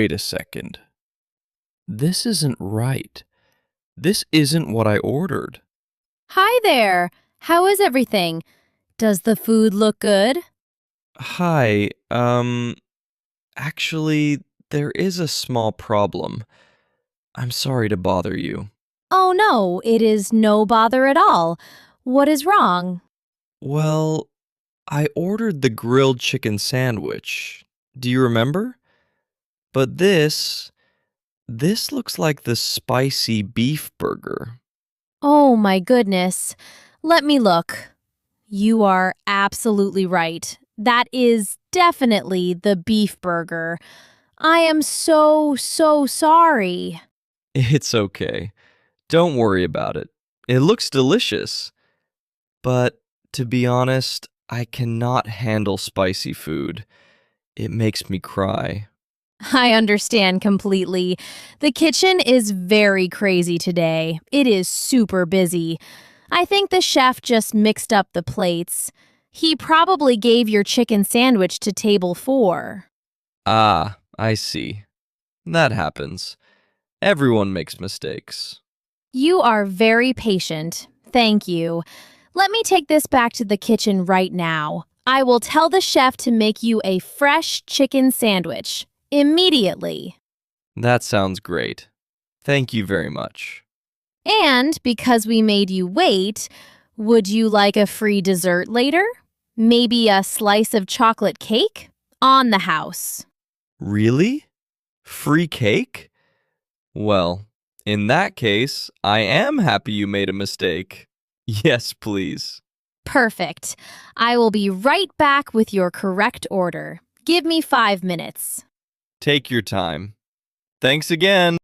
Wait a second. This isn't right. This isn't what I ordered. Hi there. How is everything? Does the food look good? Hi, actually, there is a small problem. I'm sorry to bother you. Oh no, it is no bother at all. What is wrong? Well, I ordered the grilled chicken sandwich. Do you remember? But this looks like the spicy beef burger. Oh my goodness. Let me look. You are absolutely right. That is definitely the beef burger. I am so sorry. It's okay. Don't worry about it. It looks delicious. But to be honest, I cannot handle spicy food. It makes me cry. I understand completely. The kitchen is very crazy today. It is super busy. I think the chef just mixed up the plates. He probably gave your chicken sandwich to table 4. Ah, I see. That happens. Everyone makes mistakes. You are very patient. Thank you. Let me take this back to the kitchen right now. I will tell the chef to make you a fresh chicken sandwich immediately. That sounds great. Thank you very much. And because we made you wait, would you like a free dessert later? Maybe a slice of chocolate cake? On the house. Really? Free cake? Well, in that case, I am happy you made a mistake. Yes, please. Perfect. I will be right back with your correct order. Give me 5 minutes. Take your time. Thanks again.